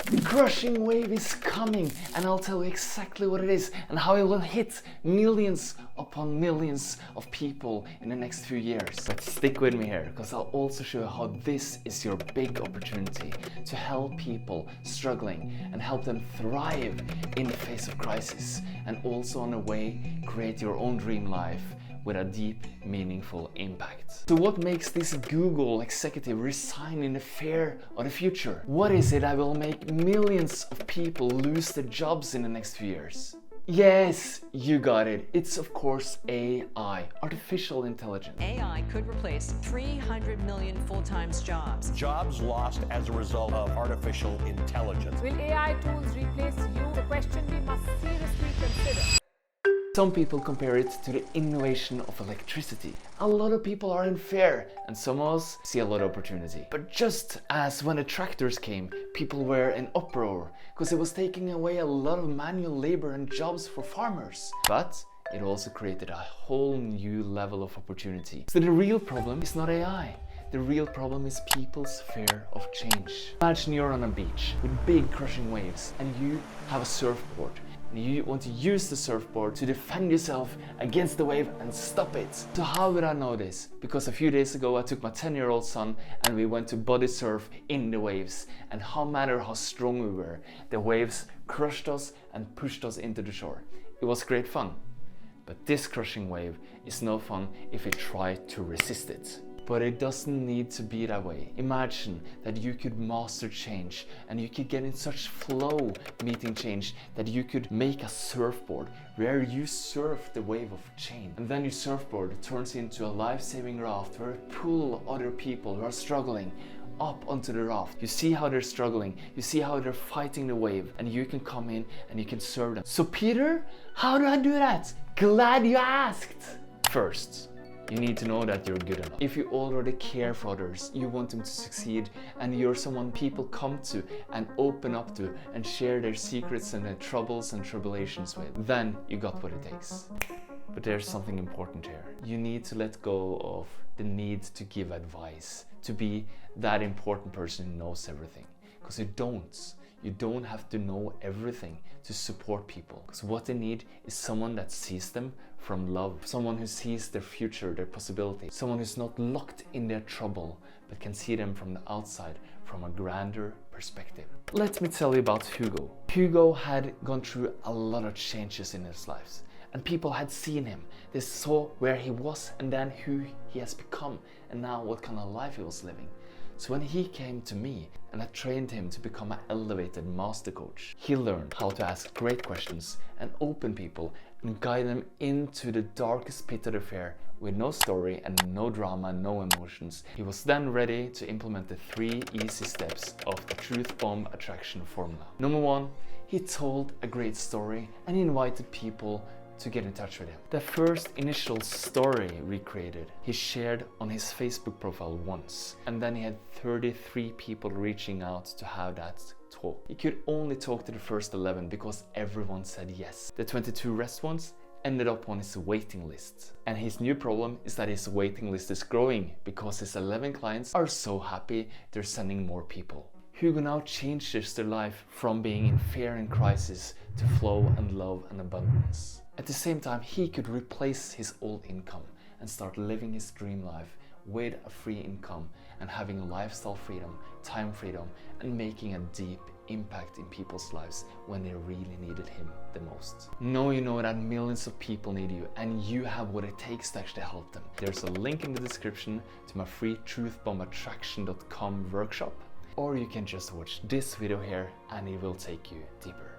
The crushing wave is coming, and I'll tell you exactly what it is and how it will hit millions upon millions of people in the next few years. But stick with me here, because I'll also show you how this is your big opportunity to help people struggling and help them thrive in the face of crisis, and also on a way create your own dream life with a deep, meaningful impact. So what makes this Google executive resign in the fear of the future? What is it that will make millions of people lose their jobs in the next few years? Yes, you got it. It's of course AI, artificial intelligence. AI could replace 300 million full-time jobs. Jobs lost as a result of artificial intelligence. Will AI tools replace you? The question we must seriously consider. Some people compare it to the innovation of electricity. A lot of people are in fear, and some of us see a lot of opportunity. But just as when the tractors came, people were in uproar, because it was taking away a lot of manual labor and jobs for farmers. But it also created a whole new level of opportunity. So the real problem is not AI. The real problem is people's fear of change. Imagine you're on a beach with big crushing waves, and you have a surfboard. You want to use the surfboard to defend yourself against the wave and stop it. So how would I know this? Because a few days ago I took my 10-year-old son and we went to body surf in the waves, and no matter how strong we were, the waves crushed us and pushed us into the shore. It was great fun. But this crushing wave is no fun if you try to resist it. But it doesn't need to be that way. Imagine that you could master change, and you could get in such flow meeting change that you could make a surfboard where you surf the wave of change. And then your surfboard turns into a life-saving raft where it pulls other people who are struggling up onto the raft. You see how they're struggling, you see how they're fighting the wave, and you can come in and you can serve them. So Peter, how do I do that? Glad you asked! First, you need to know that you're good enough. If you already care for others, you want them to succeed, and you're someone people come to and open up to and share their secrets and their troubles and tribulations with, then you got what it takes. But there's something important here. You need to let go of the need to give advice, to be that important person who knows everything. Because you don't. You don't have to know everything to support people. Because what they need is someone that sees them from love. Someone who sees their future, their possibilities. Someone who's not locked in their trouble, but can see them from the outside, from a grander perspective. Let me tell you about Hugo. Hugo had gone through a lot of changes in his life. And people had seen him. They saw where he was and then who he has become, and now what kind of life he was living. So when he came to me and I trained him to become an elevated master coach, he learned how to ask great questions and open people and guide them into the darkest pit of the fear with no story and no drama, no emotions. He was then ready to implement the 3 easy steps of the Truth Bomb Attraction formula. Number 1, he told a great story and he invited people to get in touch with him. The first initial story we created, he shared on his Facebook profile once, and then he had 33 people reaching out to have that talk. He could only talk to the first 11 because everyone said yes. The 22 rest ones ended up on his waiting list. And his new problem is that his waiting list is growing because his 11 clients are so happy they're sending more people. Hugo now changes their life from being in fear and crisis to flow and love and abundance. At the same time, he could replace his old income and start living his dream life with a free income and having lifestyle freedom, time freedom, and making a deep impact in people's lives when they really needed him the most. Now you know that millions of people need you, and you have what it takes to actually help them. There's a link in the description to my free truthbombattraction.com workshop, or you can just watch this video here and it will take you deeper.